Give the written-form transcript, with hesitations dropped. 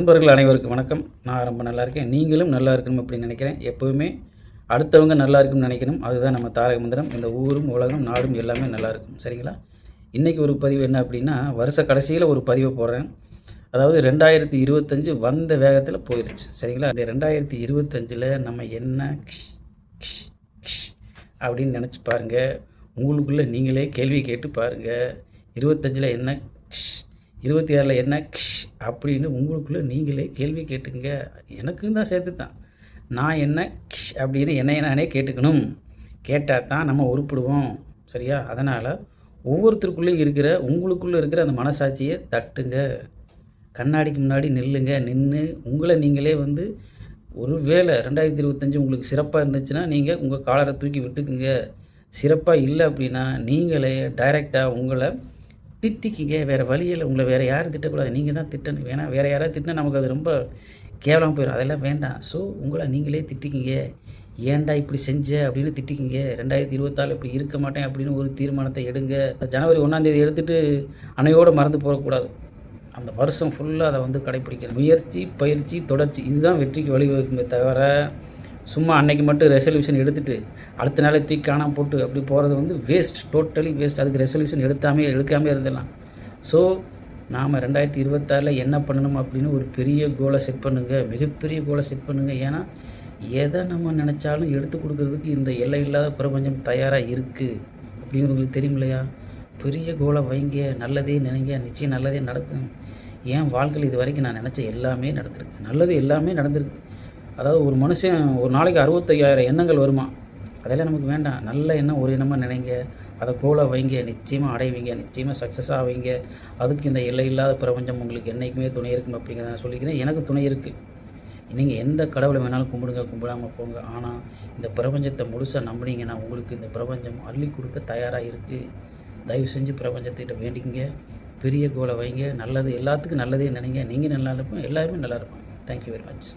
நண்பர்கள் அனைவருக்கும் வணக்கம். நான் ரொம்ப நல்லா இருக்கேன். நீங்களும் நல்லா இருக்கணும் அப்படின்னு நினைக்கிறேன். எப்போவுமே அடுத்தவங்க நல்லா இருக்கும்னு நினைக்கணும். அதுதான் நம்ம தாரக மந்திரம். இந்த ஊரும், உலகம், நாடும் எல்லாமே நல்லா இருக்கும். சரிங்களா? இன்றைக்கி ஒரு பதிவு என்ன அப்படின்னா, வருஷ கடைசியில் ஒரு பதிவை போடுறேன். அதாவது 2025 வந்த வேகத்தில் போயிடுச்சு. சரிங்களா? இந்த 2025ல் நம்ம என்ன அப்படின்னு நினச்சி பாருங்கள். உங்களுக்குள்ளே நீங்களே கேள்வி கேட்டு பாருங்கள். 25ல் என்ன 26ல் என்ன அப்படின்னு உங்களுக்குள்ளே நீங்களே கேள்வி கேட்டுங்க. எனக்கும் தான் சேர்த்து தான். நான் என்ன அப்படின்னு என்னை நானே கேட்டுக்கணும். கேட்டால் தான் நம்ம உருப்பிடுவோம். சரியா? அதனால் ஒவ்வொருத்தருக்குள்ளேயும் இருக்கிற உங்களுக்குள்ளே இருக்கிற அந்த மனசாட்சியை தட்டுங்க. கண்ணாடிக்கு முன்னாடி நில்லுங்க. நின்று உங்களை நீங்களே ஒரு வேளை 2025 உங்களுக்கு சிறப்பாக இருந்துச்சுன்னா நீங்கள் உங்கள் காலரை தூக்கி விட்டுக்குங்க. சிறப்பாக இல்லை அப்படின்னா நீங்களே டைரெக்டாக உங்களை திட்டிக்கிங்க. வேறு வழியில் உங்களை வேறு யாரும் திட்டக்கூடாது. நீங்கள் தான் திட்டணும். வேணாம் வேறு யாராவது திட்டினா நமக்கு அது ரொம்ப கேவலமாக போயிடும். அதெல்லாம் வேண்டாம். ஸோ உங்களை நீங்களே திட்டிக்கிங்க. ஏன்டா இப்படி செஞ்ச அப்படின்னு திட்டிக்கிங்க. 2024 இப்படி இருக்க மாட்டேன் அப்படின்னு ஒரு தீர்மானத்தை எடுங்க. ஜனவரி 1ஆம் தேதி எடுத்துகிட்டு அன்னையோடு மறந்து போகக்கூடாது. அந்த வருஷம் ஃபுல்லாக அதை கடைப்பிடிக்கணும். முயற்சி, பயிற்சி, தொடர்ச்சி இதுதான் வெற்றிக்கு வழிவகுக்குமே தவிர சும்மா அன்னைக்கு மட்டும் ரெசல்யூஷன் எடுத்துகிட்டு அடுத்த நாளை தூக்கி காணாமல் போட்டு அப்படி போகிறது வேஸ்ட், டோட்டலி வேஸ்ட். அதுக்கு ரெசல்யூஷன் எடுக்காமே இருந்துடலாம். ஸோ நாம் 2026ல் என்ன பண்ணணும் அப்படின்னு ஒரு பெரிய கோலை செட் பண்ணுங்கள். மிகப்பெரிய கோலை செட் பண்ணுங்கள். ஏன்னா எதை நம்ம நினச்சாலும் எடுத்து கொடுக்கறதுக்கு இந்த எல்லை இல்லாத பிரபஞ்சம் தயாராக இருக்குது அப்படிங்கிறவங்களுக்கு தெரியும் இல்லையா? பெரிய கோலை வைங்க. நல்லதே நினைங்க. நிச்சயம் நல்லதே நடக்கும். என் வாழ்க்கையில் இது வரைக்கும் நான் நினச்ச எல்லாமே நடந்திருக்கு. நல்லது எல்லாமே நடந்திருக்கு. அதாவது ஒரு மனுஷன் ஒரு நாளைக்கு 65,000 எண்ணங்கள் வருமா? அதெல்லாம் நமக்கு வேண்டாம். நல்ல எண்ணம் ஒரு எண்ணமாக நினைங்க. அதை கோலை வைங்க. நிச்சயமாக அடைவீங்க. நிச்சயமாக சக்ஸஸ் ஆவீங்க. அதுக்கு இந்த எல்லை இல்லாத பிரபஞ்சம் உங்களுக்கு என்றைக்குமே துணை இருக்கும் அப்படிங்கிறத நான் சொல்லிக்கிறேன். எனக்கு துணை இருக்குது. நீங்கள் எந்த கடவுளை வேணாலும் கும்பிடுங்க, கும்பிடாமல் போங்க. ஆனால் இந்த பிரபஞ்சத்தை முழுசாக நம்பினீங்கன்னா உங்களுக்கு இந்த பிரபஞ்சம் அள்ளி கொடுக்க தயாராக இருக்குது. தயவு செஞ்சு பிரபஞ்சத்திட்ட வேண்டிக்கிங்க. பெரிய கோலை வைங்க. நல்லது எல்லாத்துக்கும் நல்லதே நினைங்க. நீங்கள் நல்லா இருப்போம். எல்லாருமே நல்லா இருப்போம். Thank you very much.